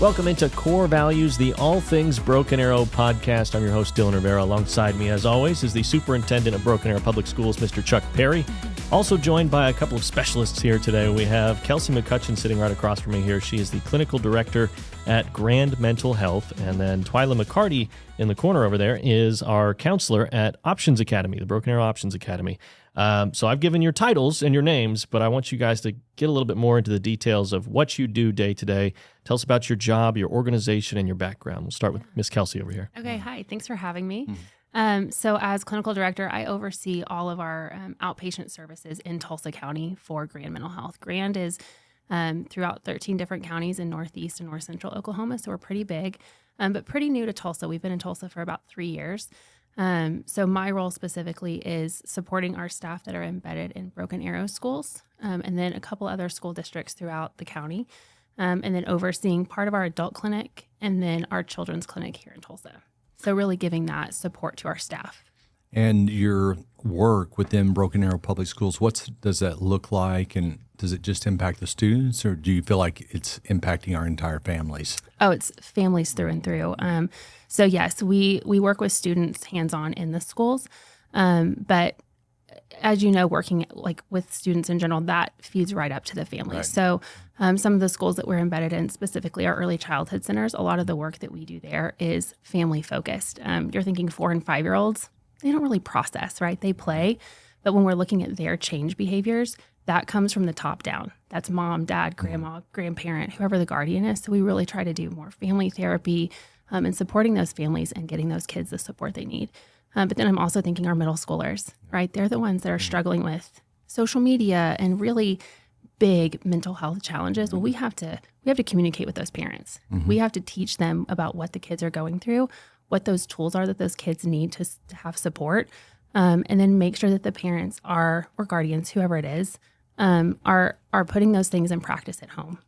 Welcome into Core Values, the All Things Broken Arrow podcast. I'm your host, Dylan Rivera. Alongside me, as always, is the Superintendent of Broken Arrow Public Schools, Mr. Chuck Perry. Also joined by a couple of specialists here today. We have Kelsee McCutchen sitting right across from me here. She is the Clinical Director at Grand Mental Health. And then Twyla McCarty in the corner over there is our counselor at Options Academy, the Broken Arrow Options Academy. So I've given your titles and your names, but I want you guys to get a little bit more into the details of what you do day to day. Tell us about your job, your organization, and your background. We'll start with Miss Kelsee over here. Okay, hi. Thanks for having me. So as clinical director, I oversee all of our outpatient services in Tulsa County for Grand Mental Health. Grand is throughout 13 different counties in Northeast and North Central Oklahoma, so we're pretty big, but pretty new to Tulsa. We've been in Tulsa for about 3 years. So my role specifically is supporting our staff that are embedded in Broken Arrow schools, and then a couple other school districts throughout the county, and then overseeing part of our adult clinic and then our children's clinic here in Tulsa. So really giving that support to our staff. And your work within Broken Arrow Public Schools, does that look like, and does it just impact the students, or do you feel like it's impacting our entire families? Oh, it's families through and through. So yes, we work with students hands-on in the schools, but as you know, working like with students in general, that feeds right up to the families. Right. So some of the schools that we're embedded in, specifically our early childhood centers, a lot of the work that we do there is family focused. You're thinking 4 and 5-year-olds, they don't really process, right? They play, but when we're looking at their change behaviors, that comes from the top down. That's mom, dad, grandma, grandparent, whoever the guardian is. So we really try to do more family therapy and supporting those families and getting those kids the support they need. But then I'm also thinking our middle schoolers, right? They're the ones that are struggling with social media and really big mental health challenges. Well, we have to communicate with those parents. We have to teach them about what the kids are going through, what those tools are that those kids need to have support, and then make sure that the parents or guardians, whoever it is, are putting those things in practice at home.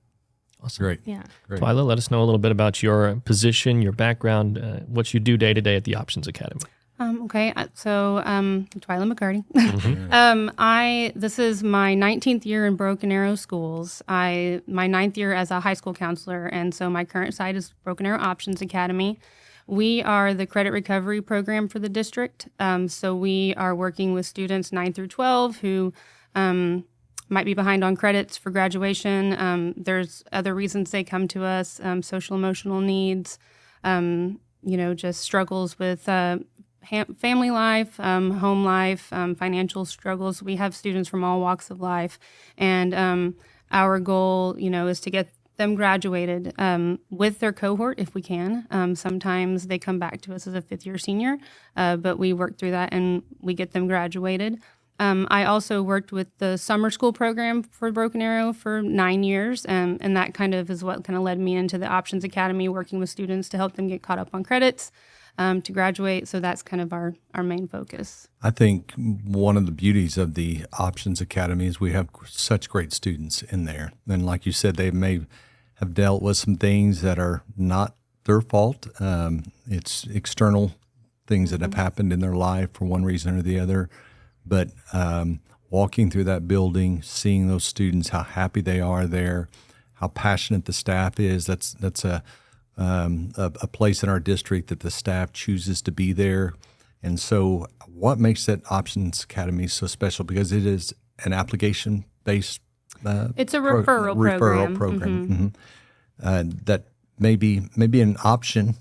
Awesome. Great. Yeah. Great. Twyla, let us know a little bit about your position, your background, what you do day to day at the Options Academy. Okay, so Twyla McCarty. This is my 19th year in Broken Arrow schools. My 9th year as a high school counselor, and so my current site is Broken Arrow Options Academy. We are the credit recovery program for the district. So we are working with students 9 through 12 who might be behind on credits for graduation. There's other reasons they come to us, social emotional needs, just struggles with family life, home life, financial struggles. We have students from all walks of life. And our goal, is to get them graduated with their cohort if we can. Sometimes they come back to us as a 5th-year senior, but we work through that and we get them graduated. I also worked with the summer school program for Broken Arrow for 9 years, and that kind of is what kind of led me into the Options Academy, working with students to help them get caught up on credits to graduate. So that's kind of our main focus. I think one of the beauties of the Options Academy is we have such great students in there. And like you said, they may have dealt with some things that are not their fault. It's external things that have happened in their life for one reason or the other. But walking through that building, seeing those students, how happy they are there, how passionate the staff is, that's a place in our district that the staff chooses to be there. And so what makes that Options Academy so special? Because it is an application-based it's a referral program. That may be an option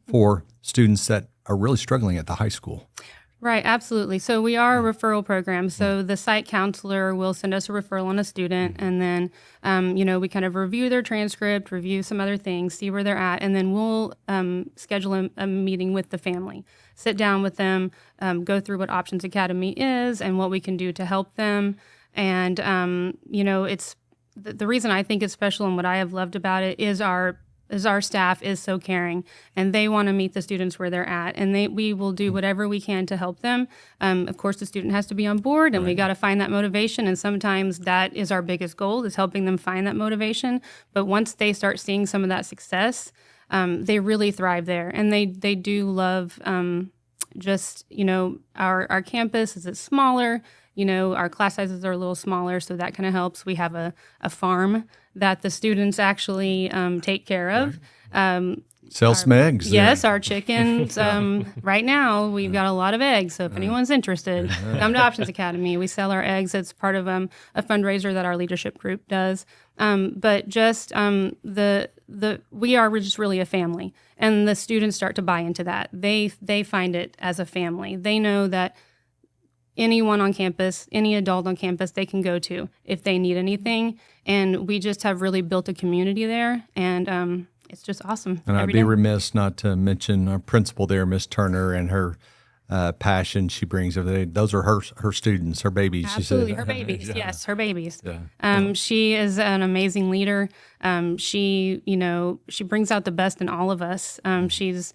for students that are really struggling at the high school. Right, absolutely. So we are a referral program. So the site counselor will send us a referral on a student, and then, we kind of review their transcript, review some other things, see where they're at, and then we'll schedule a meeting with the family, sit down with them, go through what Options Academy is and what we can do to help them. And, it's the reason I think it's special and what I have loved about it is our staff is so caring, and they want to meet the students where they're at, and we will do whatever we can to help them. Of course, the student has to be on board, and we got to find that motivation, and sometimes that is our biggest goal, is helping them find that motivation. But once they start seeing some of that success, they really thrive there, and they do love our campus. Is it's smaller, Our class sizes are a little smaller, so that kind of helps. We have a farm that the students actually take care of. Sell some eggs. Yes, our chickens. Right now, we've got a lot of eggs. So if anyone's interested, come to Options Academy. We sell our eggs. It's part of a fundraiser that our leadership group does. But just we are just really a family, and the students start to buy into that. They find it as a family. They know that anyone on campus, any adult on campus, they can go to if they need anything, and we just have really built a community there, and it's just awesome. And I'd be remiss not to mention our principal there, Miss Turner, and her passion she brings every day. Those are her students, her babies. Absolutely, she said. her babies. Yeah. Yes, her babies. Yeah. She is an amazing leader. She brings out the best in all of us. She's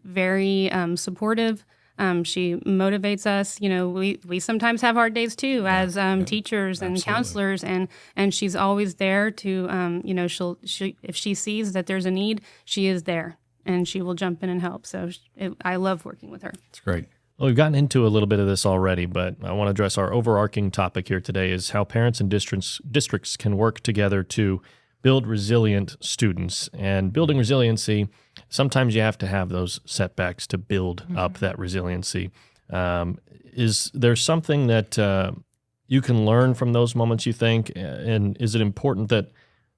very supportive. She motivates us. We sometimes have hard days too, as teachers and counselors, and she's always there to, she if she sees that there's a need, she is there, and she will jump in and help. So I love working with her. It's great. Well, we've gotten into a little bit of this already, but I want to address our overarching topic here today is how parents and districts can work together to build resilient students. And building resiliency, sometimes you have to have those setbacks to build up that resiliency. Is there something that you can learn from those moments, you think? And is it important that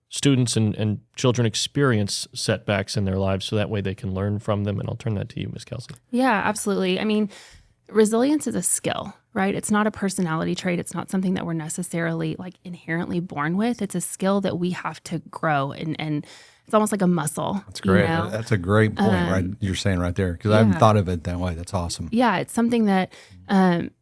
students and children experience setbacks in their lives so that way they can learn from them? And I'll turn that to you, Ms. Kelsee. Yeah, absolutely. I mean, resilience is a skill, right? It's not a personality trait. It's not something that we're necessarily inherently born with. It's a skill that we have to grow, and it's almost like a muscle. That's great. That's a great point, right? You're saying right there, because I haven't thought of it that way. That's awesome. Yeah, it's something that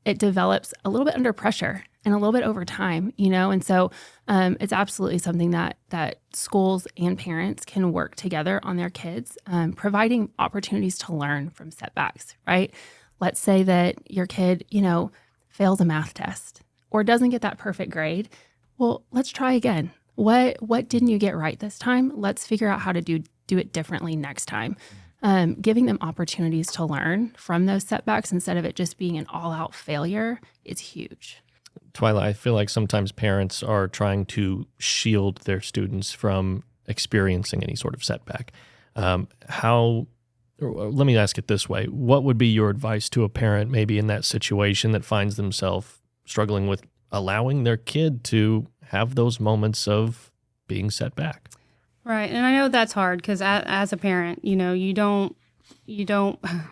it develops a little bit under pressure and a little bit over time, and so it's absolutely something that schools and parents can work together on their kids, providing opportunities to learn from setbacks, right? Let's say that your kid, fails a math test or doesn't get that perfect grade. Well, let's try again. What didn't you get right this time? Let's figure out how to do it differently next time. Giving them opportunities to learn from those setbacks instead of it just being an all-out failure is huge. Twyla, I feel like sometimes parents are trying to shield their students from experiencing any sort of setback. Let me ask it this way. What would be your advice to a parent maybe in that situation that finds themselves struggling with allowing their kid to have those moments of being set back? Right. And I know that's hard because as a parent, you don't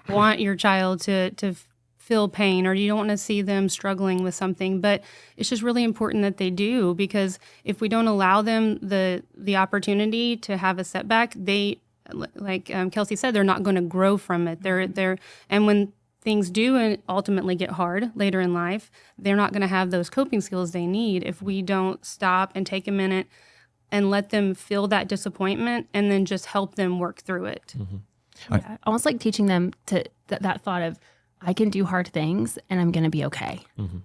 want your child to feel pain, or you don't want to see them struggling with something, but it's just really important that they do, because if we don't allow them the opportunity to have a setback, they, like Kelsee said, they're not going to grow from it. And when things do ultimately get hard later in life, they're not going to have those coping skills they need if we don't stop and take a minute and let them feel that disappointment and then just help them work through it. Mm-hmm. Yeah, almost like teaching them to that thought of, I can do hard things and I'm going to be okay. Mm-hmm.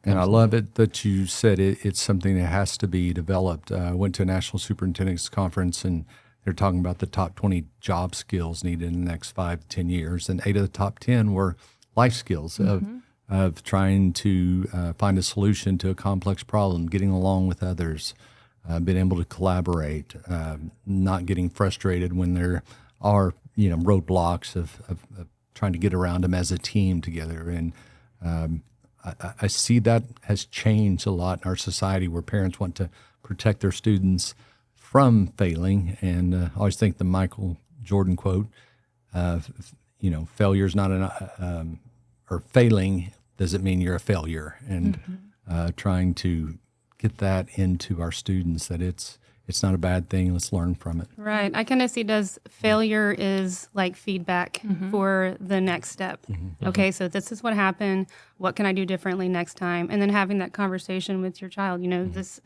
And I love it that you said it's something that has to be developed. I went to a National Superintendent's Conference, and they're talking about the top 20 job skills needed in the next 5 to 10 years. And 8 of the top 10 were life skills of trying to find a solution to a complex problem, getting along with others, being able to collaborate, not getting frustrated when there are roadblocks of trying to get around them as a team together. And I see that has changed a lot in our society, where parents want to protect their students from failing. And I always think the Michael Jordan quote, failure is not or failing doesn't mean you're a failure. And trying to get that into our students, that it's not a bad thing. Let's learn from it. Right. I kind of see failure is like feedback for the next step. Mm-hmm. Okay, so this is what happened. What can I do differently next time? And then having that conversation with your child, this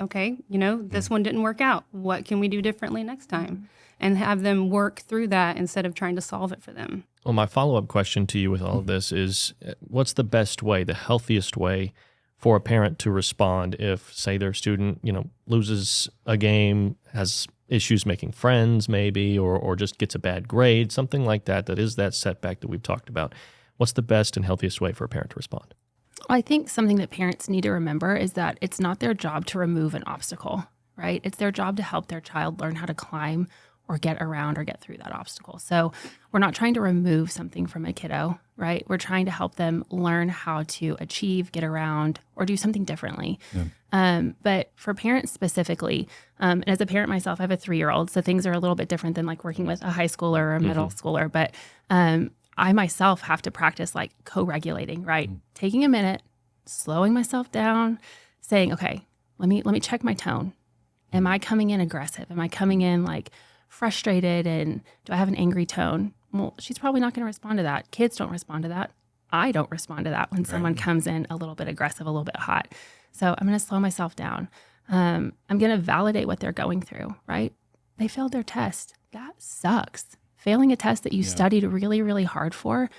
one didn't work out. What can we do differently next time? And have them work through that instead of trying to solve it for them. Well, my follow-up question to you with all of this is, what's the best way, the healthiest way for a parent to respond if, say, their student, loses a game, has issues making friends maybe, or just gets a bad grade, something like that is that setback that we've talked about? What's the best and healthiest way for a parent to respond? I think something that parents need to remember is that it's not their job to remove an obstacle, right? It's their job to help their child learn how to climb or get around or get through that obstacle. So we're not trying to remove something from a kiddo, right? We're trying to help them learn how to achieve, get around, or do something differently. Yeah. But for parents specifically, and as a parent myself, I have a 3-year-old, so things are a little bit different than like working with a high schooler or a middle schooler. But I myself have to practice like co-regulating, right? Taking a minute, slowing myself down, saying, okay, let me check my tone. Am I coming in aggressive? Am I coming in like frustrated, and do I have an angry tone? Well, she's probably not going to respond to that. Kids don't respond to that. I don't respond to that when someone comes in a little bit aggressive, a little bit hot. So I'm going to slow myself down. I'm going to validate what they're going through, right? They failed their test. That sucks. Failing a test that you studied really, really hard for,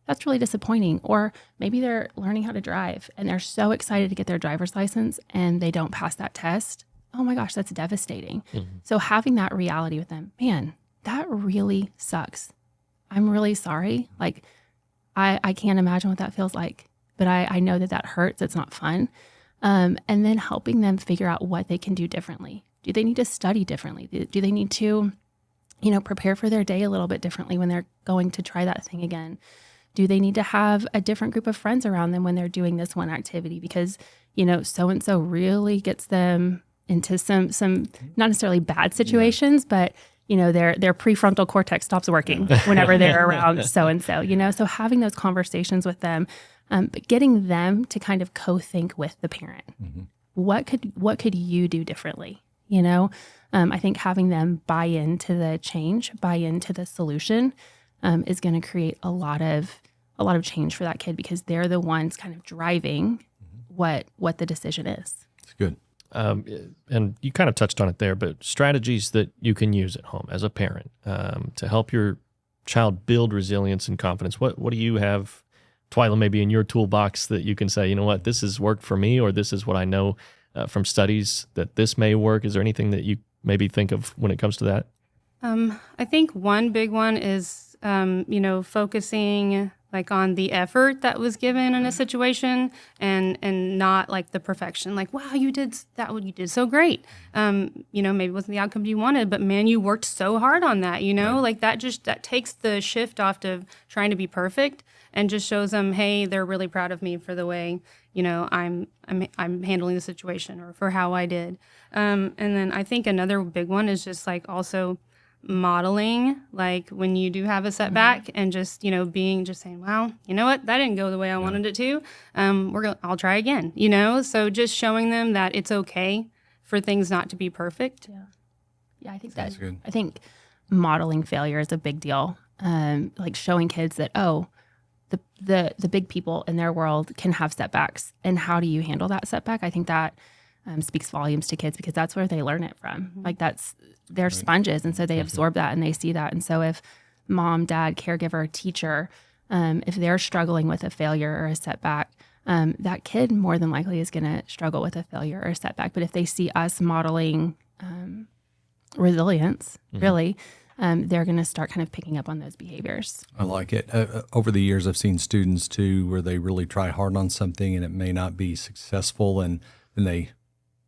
that's really disappointing. Or maybe they're learning how to drive and they're so excited to get their driver's license and they don't pass that test. Oh my gosh, that's devastating. So having that reality with them, man, that really sucks. I'm really sorry. Like, I can't imagine what that feels like, but I know that hurts. It's not fun. And then helping them figure out what they can do differently. Do they need to study differently? Do they need to, prepare for their day a little bit differently when they're going to try that thing again? Do they need to have a different group of friends around them when they're doing this one activity? Because, so-and-so really gets them into some not necessarily bad situations, but their prefrontal cortex stops working whenever they're around so-and-so, so having those conversations with them, but getting them to kind of co-think with the parent. What could you do differently? I think having them buy into the change, buy into the solution, is going to create a lot of change for that kid, because they're the ones kind of driving what the decision is. It's good. And you kind of touched on it there, but strategies that you can use at home as a parent to help your child build resilience and confidence. What do you have, Twyla, maybe in your toolbox that you can say, this has worked for me, or this is what I know from studies that this may work? Is there anything that you maybe think of when it comes to that? I think one big one is, focusing like on the effort that was given in a situation, and not like the perfection. Like, wow, you did that. You did so great. Maybe it wasn't the outcome you wanted, but man, you worked so hard on that. Like that takes the shift off of trying to be perfect, and just shows them, hey, they're really proud of me for the way I'm handling the situation, or for how I did. And then I think another big one is just like also modeling, like when you do have a setback, and just saying, wow, you know what, that didn't go the way I wanted it to. I'll try again. So just showing them that it's okay for things not to be perfect. Yeah, I think that's good. I think modeling failure is a big deal. Like showing kids that, the big people in their world can have setbacks, and how do you handle that setback? I think that speaks volumes to kids, because that's where they learn it from. Like they're sponges, and so they absorb that and they see that. And so if mom, dad, caregiver, teacher, if they're struggling with a failure or a setback, that kid more than likely is going to struggle with a failure or a setback. But if they see us modeling resilience, really, they're going to start kind of picking up on those behaviors. I like it. Over the years, I've seen students too, where they really try hard on something and it may not be successful, and then they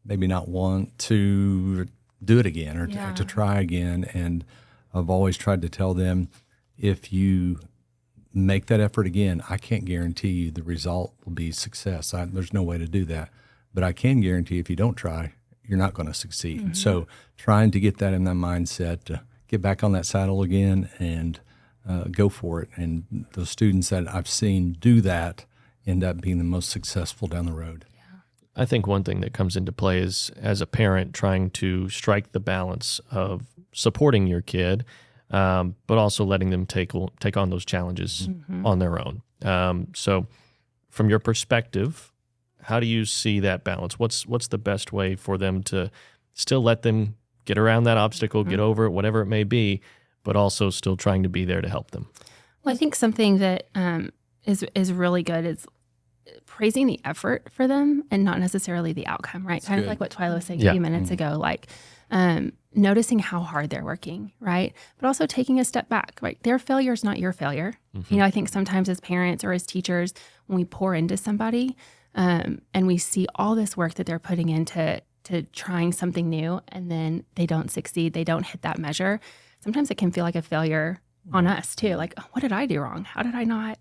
maybe not want to do it again, or to try again. And I've always tried to tell them, if you make that effort again, I can't guarantee you the result will be success. There's no way to do that. But I can guarantee if you don't try, you're not going to succeed. So trying to get that in that mindset, to get back on that saddle again and go for it. And the students that I've seen do that end up being the most successful down the road. I think one thing that comes into play is, as a parent, trying to strike the balance of supporting your kid, but also letting them take on those challenges on their own. So from your perspective, how do you see that balance? What's the best way for them to still let them get around that obstacle, get over it, whatever it may be, but also still trying to be there to help them? Well, I think something that is really good is praising the effort for them and not necessarily the outcome, right? Kind of like what Twyla was saying a few minutes ago, like noticing how hard they're working, right? But also taking a step back, right? Their failure is not your failure. You know, I think sometimes as parents or as teachers, when we pour into somebody and we see all this work that they're putting into trying something new and then they don't succeed, they don't hit that measure, sometimes it can feel like a failure on us too. Like, oh, what did I do wrong? How did I not?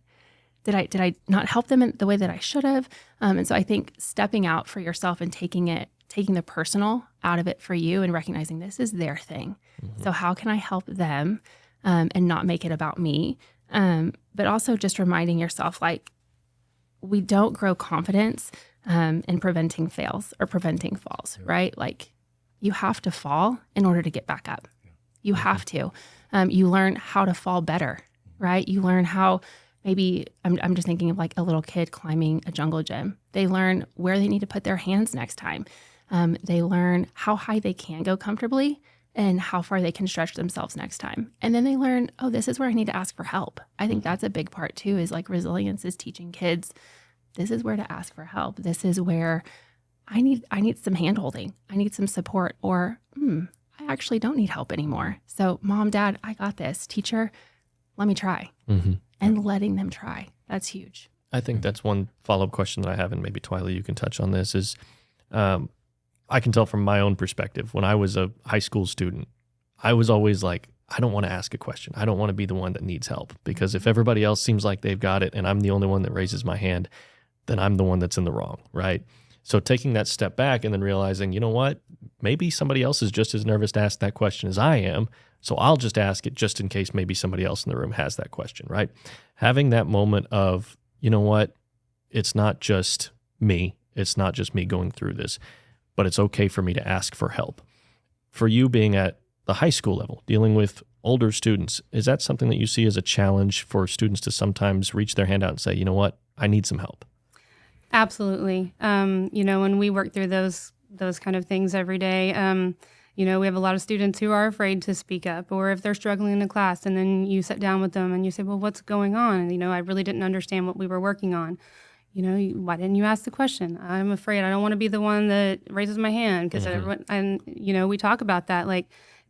Did I not help them in the way that I should have? And so I think stepping out for yourself and taking the personal out of it for you and recognizing this is their thing. So how can I help them and not make it about me? But also just reminding yourself, like, we don't grow confidence in preventing fails or preventing falls, right? Like, you have to fall in order to get back up. You have to. You learn how to fall better, right? You learn how. Maybe I'm just thinking of like a little kid climbing a jungle gym. They learn where they need to put their hands next time. They learn how high they can go comfortably and how far they can stretch themselves next time. And then they learn, oh, this is where I need to ask for help. I think that's a big part too, is like resilience is teaching kids, this is where to ask for help. This is where I need some hand-holding. I need some support, or I actually don't need help anymore. So mom, dad, I got this. Teacher, let me try. And letting them try. That's huge. I think that's one follow-up question that I have, and maybe Twyla, you can touch on this, is I can tell from my own perspective, when I was a high school student, I was always like, I don't want to ask a question. I don't want to be the one that needs help, because if everybody else seems like they've got it and I'm the only one that raises my hand, then I'm the one that's in the wrong, right? So taking that step back and then realizing, you know what, maybe somebody else is just as nervous to ask that question as I am, so I'll just ask it just in case maybe somebody else in the room has that question, right? Having that moment of, you know what, it's not just me. It's not just me going through this, but it's okay for me to ask for help. For you being at the high school level, dealing with older students, is that something that you see as a challenge for students to sometimes reach their hand out and say, you know what, I need some help? Absolutely. You know, when we work through those kind of things every day, you know, we have a lot of students who are afraid to speak up, or if they're struggling in a class and then you sit down with them and you say, well, what's going on? And, you know, I really didn't understand what we were working on. You know, why didn't you ask the question? I'm afraid I don't want to be the one that raises my hand, because everyone, and, you know, we talk about that, like,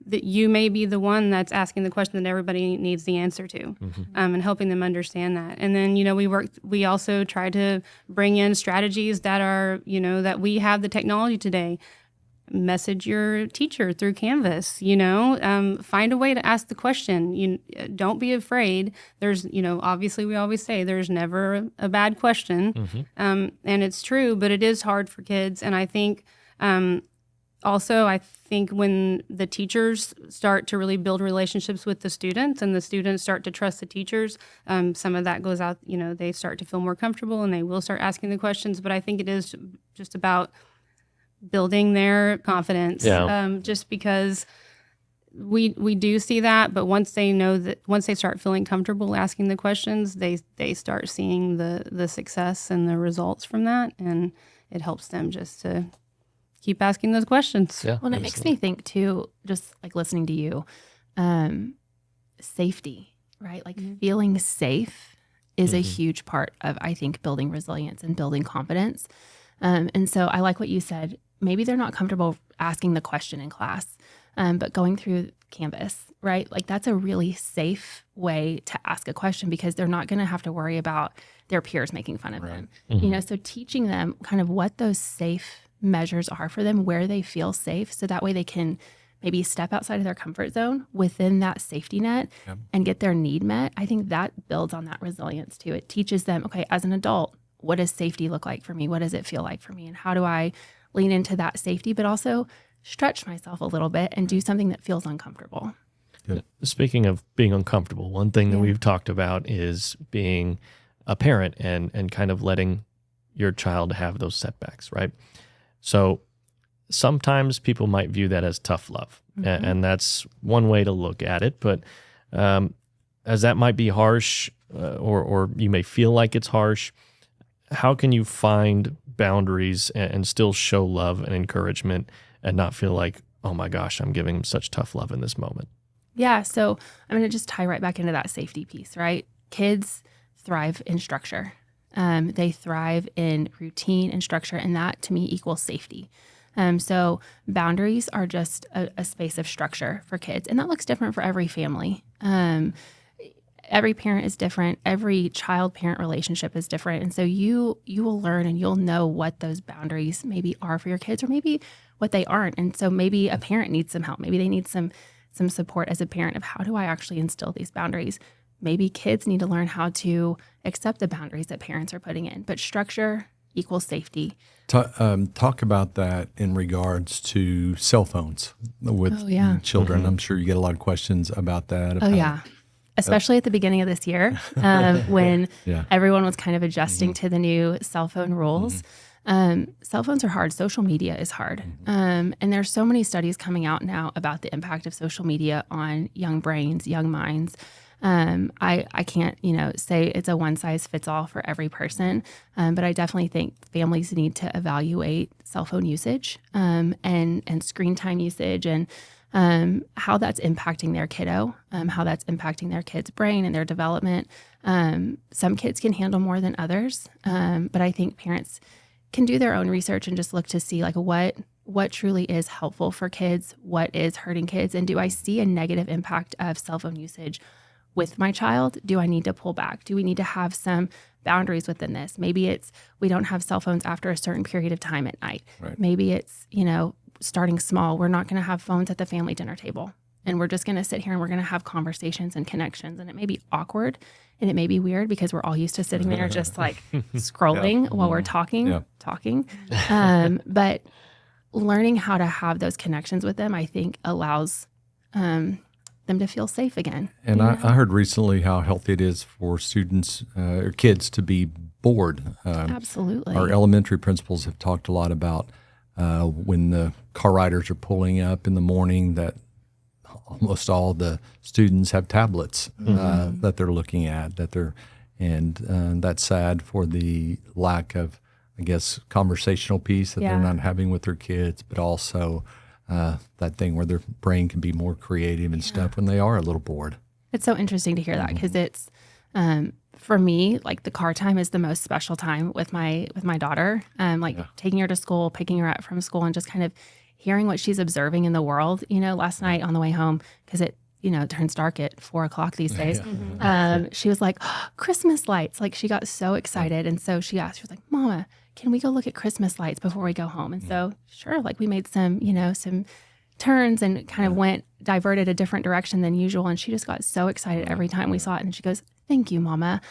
that you may be the one that's asking the question that everybody needs the answer to, and helping them understand that. And then, you know, we also try to bring in strategies that are, you know, that we have the technology today. Message your teacher through Canvas, you know, find a way to ask the question. You don't be afraid. There's, you know, obviously we always say there's never a bad question. And it's true, but it is hard for kids. And I think, also, I think when the teachers start to really build relationships with the students and the students start to trust the teachers, some of that goes out, you know, they start to feel more comfortable and they will start asking the questions. But I think it is just about building their confidence, just because we do see that. But once they know that, once they start feeling comfortable asking the questions, they start seeing the success and the results from that. And it helps them just to keep asking those questions. Well, and it makes me think too, just like listening to you, safety, right? Like feeling safe is a huge part of, I think, building resilience and building confidence. And so I like what you said. Maybe they're not comfortable asking the question in class, but going through Canvas, right? Like that's a really safe way to ask a question, because they're not going to have to worry about their peers making fun of them. You know, so teaching them kind of what those safe measures are for them, where they feel safe, so that way they can maybe step outside of their comfort zone within that safety net and get their need met. I think that builds on that resilience too. It teaches them, okay, as an adult, what does safety look like for me? What does it feel like for me? And how do I lean into that safety, but also stretch myself a little bit and do something that feels uncomfortable? Good. Speaking of being uncomfortable, one thing that we've talked about is being a parent and kind of letting your child have those setbacks, right? So sometimes people might view that as tough love, and that's one way to look at it. But as that might be harsh, or you may feel like it's harsh, how can you find boundaries and still show love and encouragement and not feel like, oh my gosh, I'm giving them such tough love in this moment? Yeah, so I'm going to just tie right back into that safety piece, right? Kids thrive in structure. They thrive in routine and structure, and that to me equals safety. So boundaries are just a space of structure for kids, and that looks different for every family. Every parent is different. Every child-parent relationship is different. And so you will learn and you'll know what those boundaries maybe are for your kids or maybe what they aren't. And so maybe a parent needs some help. Maybe they need some support as a parent of how do I actually instill these boundaries. Maybe kids need to learn how to accept the boundaries that parents are putting in. But structure equals safety. Talk about that in regards to cell phones with children. I'm sure you get a lot of questions about that. Especially at the beginning of this year when everyone was kind of adjusting to the new cell phone rules. Cell phones are hard. Social media is hard. And there's so many studies coming out now about the impact of social media on young brains, young minds. I can't, say it's a one size fits all for every person. But I definitely think families need to evaluate cell phone usage and screen time usage and how that's impacting their kiddo, how that's impacting their kid's brain and their development. Some kids can handle more than others, but I think parents can do their own research and just look to see like what truly is helpful for kids, what is hurting kids, and do I see a negative impact of cell phone usage with my child? Do I need to pull back? Do we need to have some boundaries within this? Maybe it's we don't have cell phones after a certain period of time at night. Right. Maybe it's, starting small. We're not going to have phones at the family dinner table. And we're just going to sit here and we're going to have conversations and connections. And it may be awkward and it may be weird because we're all used to sitting there just like scrolling while we're talking. But learning how to have those connections with them, I think allows them to feel safe again. And I heard recently how healthy it is for students or kids to be bored. Absolutely. Our elementary principals have talked a lot about when the car riders are pulling up in the morning that almost all the students have tablets that they're looking at, and that's sad for the lack of, I guess, conversational piece that they're not having with their kids, but also that thing where their brain can be more creative and stuff when they are a little bored. It's so interesting to hear that because it's, for me, like the car time is the most special time with my daughter. Taking her to school, picking her up from school, and just kind of hearing what she's observing in the world. Last night on the way home, because it turns dark at 4:00 these days. She was like, Christmas lights. Like she got so excited. And so she was like, Mama, can we go look at Christmas lights before we go home? And so sure, like we made some turns and kind of diverted a different direction than usual. And she just got so excited every time we saw it. And she goes, thank you, Mama.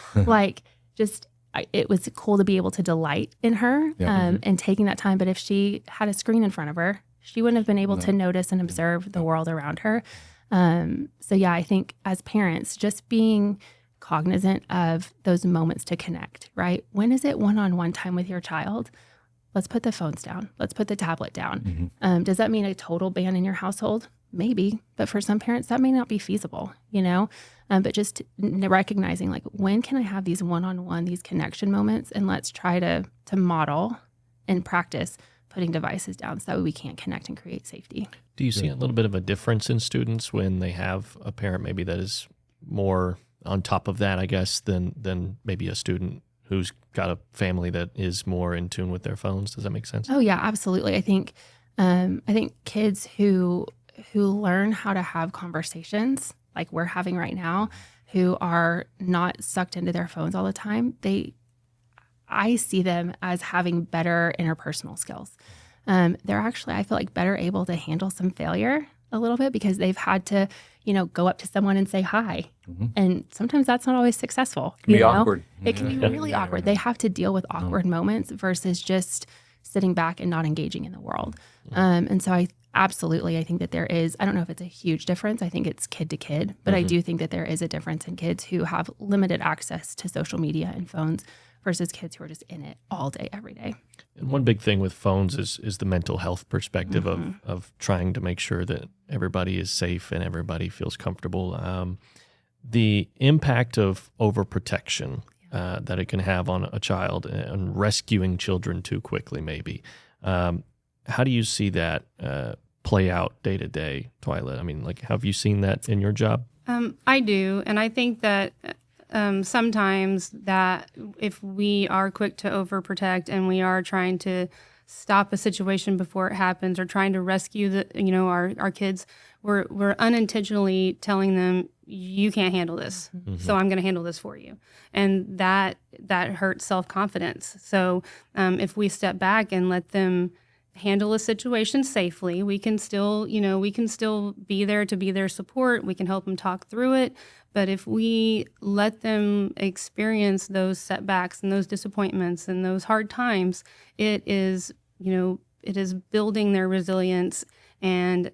It was cool to be able to delight in her and taking that time. But if she had a screen in front of her, she wouldn't have been able to notice and observe the world around her. I think as parents, just being cognizant of those moments to connect, right? When is it one-on-one time with your child? Let's put the phones down. Let's put the tablet down. Does that mean a total ban in your household? Maybe, but for some parents that may not be feasible, but just recognizing like, when can I have these one-on-one, these connection moments? And let's try to model and practice putting devices down so that we can connect and create safety. Do you see a little bit of a difference in students when they have a parent maybe that is more on top of that, I guess, than maybe a student who's got a family that is more in tune with their phones? Does that make sense? Oh yeah, absolutely. I think kids who learn how to have conversations like we're having right now, who are not sucked into their phones all the time, I see them as having better interpersonal skills. They're actually, I feel like, better able to handle some failure a little bit because they've had to, go up to someone and say hi. And sometimes that's not always successul. It can be awkward. It can be really awkward. They have to deal with awkward moments versus just sitting back and not engaging in the world. And so I think that there is, I don't know if it's a huge difference. I think it's kid to kid, but I do think that there is a difference in kids who have limited access to social media and phones versus kids who are just in it all day, every day. And one big thing with phones is the mental health perspective of trying to make sure that everybody is safe and everybody feels comfortable. The impact of overprotection that it can have on a child and rescuing children too quickly, maybe. How do you see that play out day to day, Twyla? I mean, like, have you seen that in your job? I do. And I think that sometimes that if we are quick to overprotect and we are trying to stop a situation before it happens or trying to rescue our kids, we're unintentionally telling them, you can't handle this, so I'm going to handle this for you. And that hurts self-confidence. So if we step back and let them handle a situation safely, we can still be there to be their support. We can help them talk through it. But if we let them experience those setbacks and those disappointments and those hard times, it is building their resilience, and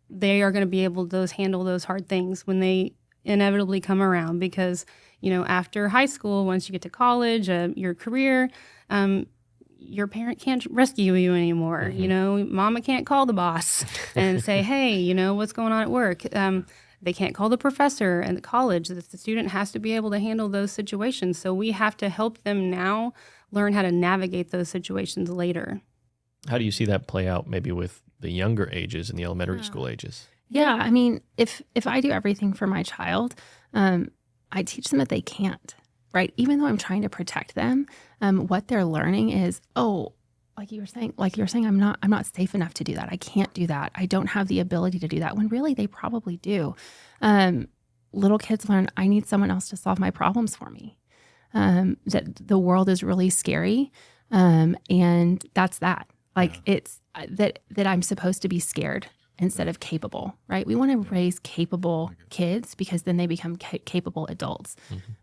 they are going to be able to handle those hard things when they inevitably come around. Because, after high school, once you get to college, your career, your parent can't rescue you anymore. Mama can't call the boss and say, hey, what's going on at work? They can't call the professor at the college. The student has to be able to handle those situations. So we have to help them now learn how to navigate those situations later. How do you see that play out maybe with the younger ages and the elementary school ages? Yeah, I mean, if I do everything for my child, I teach them that they can't, right? Even though I'm trying to protect them, what they're learning is, like you were saying, I'm not safe enough to do that. I can't do that. I don't have the ability to do that, when really they probably do. Little kids learn, I need someone else to solve my problems for me. That the world is really scary. And that's that. It's that I'm supposed to be scared instead of capable, right? We want to raise capable kids because then they become capable adults.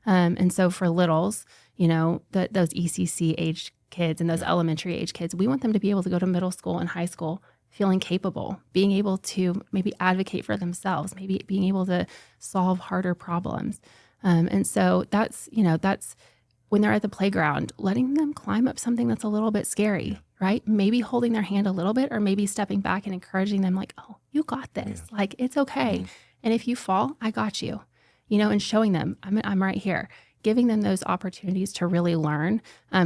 And so for littles, those ECC age kids and those elementary age kids, we want them to be able to go to middle school and high school feeling capable, being able to maybe advocate for themselves, maybe being able to solve harder problems. And so that's when they're at the playground, letting them climb up something that's a little bit scary, right? Maybe holding their hand a little bit, or maybe stepping back and encouraging them like, oh, you got this. Yeah. Like, it's okay. And if you fall, I got you, and showing them I'm right here, giving them those opportunities to really learn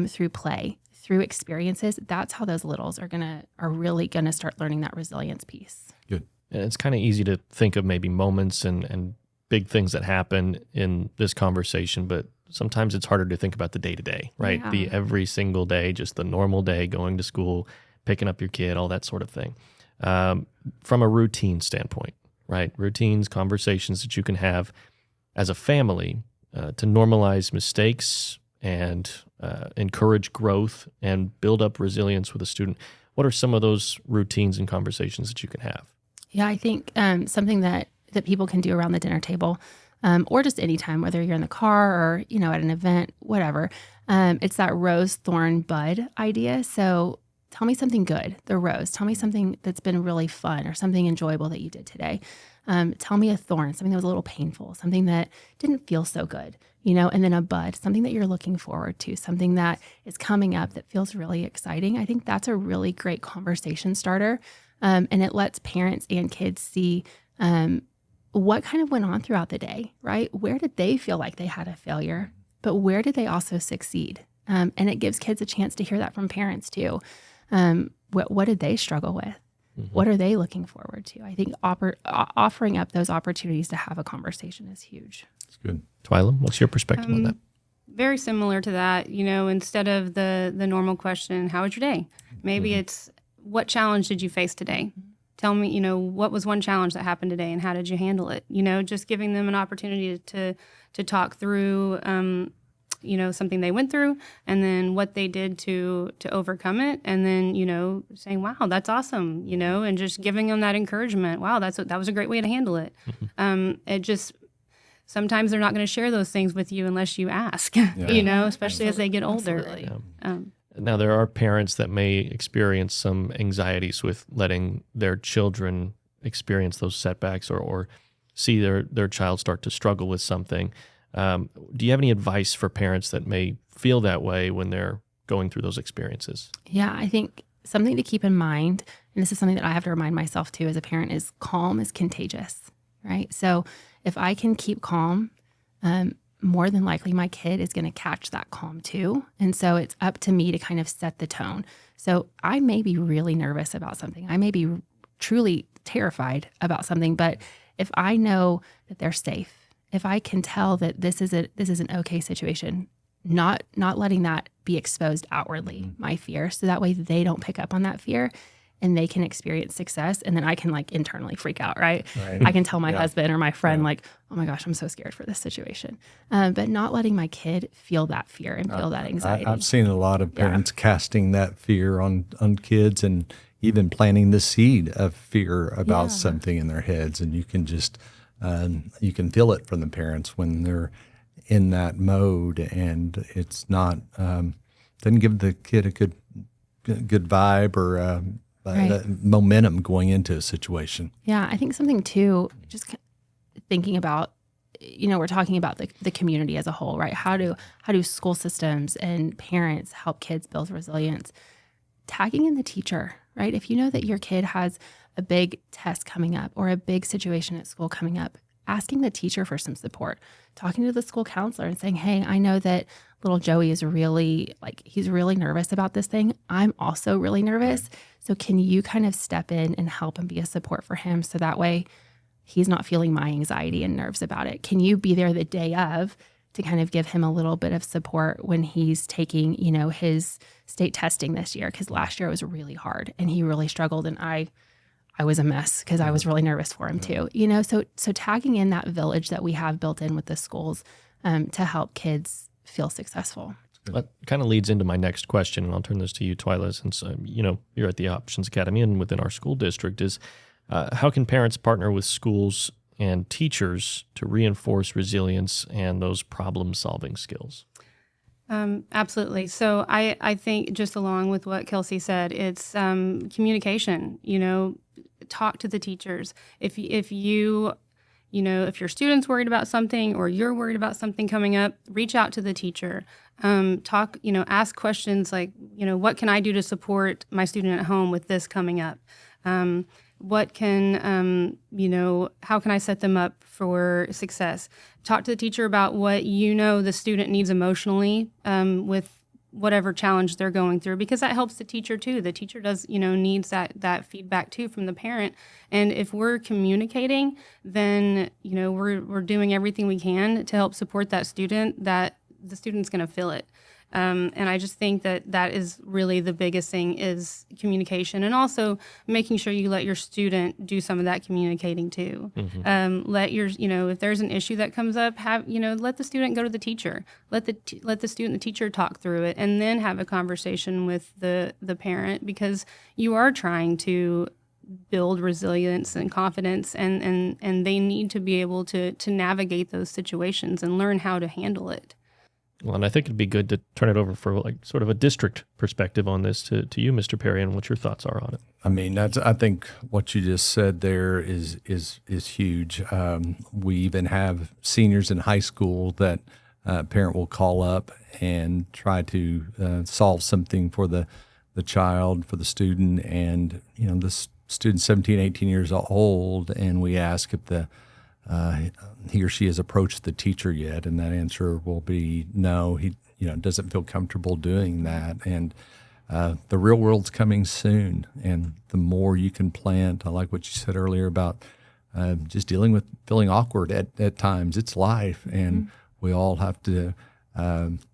through play, through experiences. That's how those littles are really gonna start learning that resilience piece. Good. And it's kind of easy to think of maybe moments and big things that happen in this conversation, but sometimes it's harder to think about the day-to-day, right? Yeah. The every single day, just the normal day, going to school, picking up your kid, all that sort of thing. From a routine standpoint, right? Routines, conversations that you can have as a family to normalize mistakes and encourage growth and build up resilience with a student. What are some of those routines and conversations that you can have? Yeah, I think something that people can do around the dinner table, or just anytime, whether you're in the car or, at an event, whatever. It's that rose, thorn, bud idea. So tell me something good, the rose. Tell me something that's been really fun or something enjoyable that you did today. Tell me a thorn, something that was a little painful, something that didn't feel so good, and then a bud, something that you're looking forward to, something that is coming up that feels really exciting. I think that's a really great conversation starter. And it lets parents and kids see what kind of went on throughout the day, right? Where did they feel like they had a failure, but where did they also succeed? And it gives kids a chance to hear that from parents too. What did they struggle with? Mm-hmm. What are they looking forward to? I think offering up those opportunities to have a conversation is huge. That's good. Twyla, what's your perspective on that? Very similar to that. Instead of the normal question, how was your day? Maybe it's, what challenge did you face today? Tell me, what was one challenge that happened today and how did you handle it? Just giving them an opportunity to talk through, something they went through and then what they did to overcome it. And then, saying, wow, that's awesome, and just giving them that encouragement. Wow, that was a great way to handle it. Sometimes they're not going to share those things with you unless you ask, especially as they get older. Yeah. Now, there are parents that may experience some anxieties with letting their children experience those setbacks or see their child start to struggle with something. Do you have any advice for parents that may feel that way when they're going through those experiences? Yeah, I think something to keep in mind, and this is something that I have to remind myself too as a parent, is calm is contagious, right? So if I can keep calm, more than likely my kid is going to catch that calm too. And so it's up to me to kind of set the tone. So I may be really nervous about something. I may be truly terrified about something, but if I know that they're safe if I can tell that this is an okay situation, not letting that be exposed outwardly, my fear, so that way they don't pick up on that fear and they can experience success, and then I can like internally freak out, right? I can tell my husband or my friend like, oh my gosh, I'm so scared for this situation. But not letting my kid feel that fear and feel that anxiety. I've seen a lot of parents casting that fear on kids and even planting the seed of fear about something in their heads. And you can just, you can feel it from the parents when they're in that mode, and it's not, doesn't give the kid a good vibe or momentum going into a situation. Yeah, I think something too, just thinking about, we're talking about the community as a whole, right? How do school systems and parents help kids build resilience? Tagging in the teacher, right? If you know that your kid has a big test coming up or a big situation at school coming up, asking the teacher for some support, talking to the school counselor and saying, hey, I know that little Joey is really he's really nervous about this thing. I'm also really nervous. So can you kind of step in and help and be a support for him so that way he's not feeling my anxiety and nerves about it? Can you be there the day of to kind of give him a little bit of support when he's taking, his state testing this year? Because last year it was really hard and he really struggled, and I was a mess because I was really nervous for him too. So tagging in that village that we have built in with the schools to help kids feel successful. That kind of leads into my next question, and I'll turn this to you, Twyla, since you're at the Options Academy and within our school district. Is how can parents partner with schools and teachers to reinforce resilience and those problem-solving skills? Absolutely. So I think just along with what Kelsee said, it's communication. Talk to the teachers. If your student's worried about something or you're worried about something coming up, reach out to the teacher. Ask questions like, what can I do to support my student at home with this coming up? How can I set them up for success? Talk to the teacher about what the student needs emotionally with whatever challenge they're going through, because that helps the teacher too. The teacher does, needs that feedback too from the parent. And if we're communicating, then, we're doing everything we can to help support that student, that the student's going to feel it. And I just think that is really the biggest thing is communication, and also making sure you let your student do some of that communicating too. Mm-hmm. If there's an issue that comes up, let the student go to the teacher, let the student and the teacher talk through it, and then have a conversation with the parent, because you are trying to build resilience and confidence, and they need to be able to navigate those situations and learn how to handle it. Well, and I think it'd be good to turn it over for sort of a district perspective on this to you, Mr. Perry, and what your thoughts are on it. I mean, I think what you just said there is huge. We even have seniors in high school that a parent will call up and try to solve something for the child, for the student, and this student's 17, 18 years old, and we ask if he or she has approached the teacher yet, and that answer will be no. He doesn't feel comfortable doing that, and the real world's coming soon. And the more you can plant, I like what you said earlier about just dealing with feeling awkward at times. It's life, and we all have to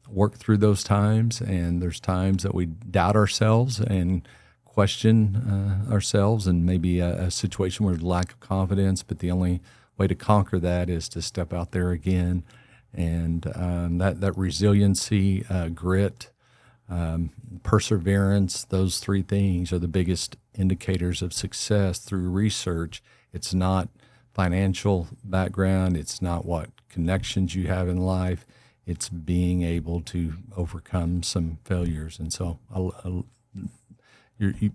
work through those times. And there's times that we doubt ourselves and question ourselves, and maybe a situation where there's lack of confidence. But the only way to conquer that is to step out there again, and that resiliency, grit, perseverance, those three things are the biggest indicators of success through research. It's not financial background. It's not what connections you have in life. It's being able to overcome some failures. And so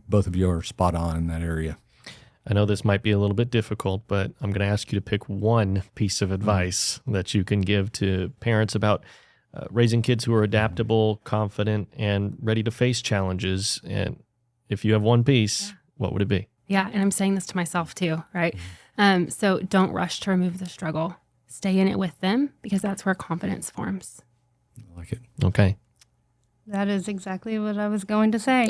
both of you are spot on in that area. I know this might be a little bit difficult, but I'm going to ask you to pick one piece of advice that you can give to parents about raising kids who are adaptable, confident, and ready to face challenges. And if you have one piece, what would it be? Yeah, and I'm saying this to myself too, right? So don't rush to remove the struggle. Stay in it with them, because that's where confidence forms. I like it. Okay. That is exactly what I was going to say.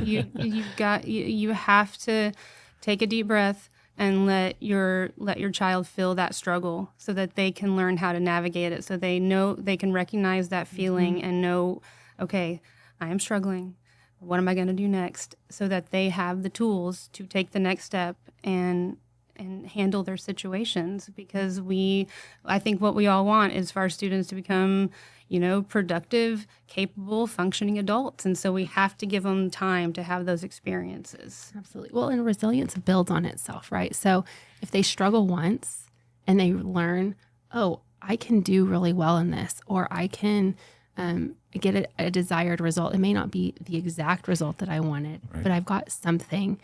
You have to take a deep breath, and let your child feel that struggle so that they can learn how to navigate it, so they know they can recognize that feeling and know, okay, I am struggling. What am I going to do next? So that they have the tools to take the next step and handle their situations, because I think what we all want is for our students to become, productive, capable, functioning adults. And so we have to give them time to have those experiences. Absolutely. Well, and resilience builds on itself, right? So if they struggle once and they learn, oh, I can do really well in this, or I can get a desired result. It may not be the exact result that I wanted, but I've got something.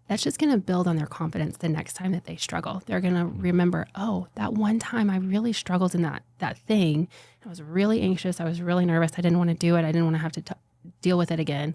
That's just going to build on their confidence the next time that they struggle. They're going to remember, oh, that one time I really struggled in that thing. I was really anxious. I was really nervous. I didn't want to do it. I didn't want to have to deal with it again,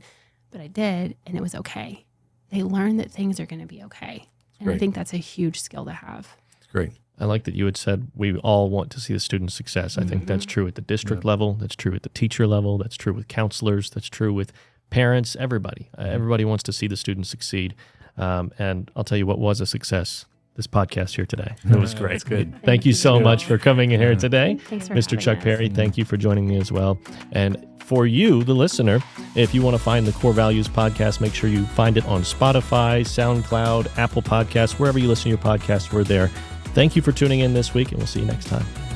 but I did, and it was okay. They learn that things are going to be okay. And I think that's a huge skill to have. It's great. I like that you had said we all want to see the student's success. I think that's true at the district level. That's true at the teacher level. That's true with counselors. That's true with parents, everybody. Everybody wants to see the student succeed. And I'll tell you what was a success, this podcast here today. It was great. That's good. Thank you so much for coming in here today. Thanks for Mr. having Chuck us. Perry, thank you for joining me as well. And for you, the listener, if you want to find the Core Values podcast, make sure you find it on Spotify, SoundCloud, Apple Podcasts, wherever you listen to your podcasts, we're there. Thank you for tuning in this week, and we'll see you next time.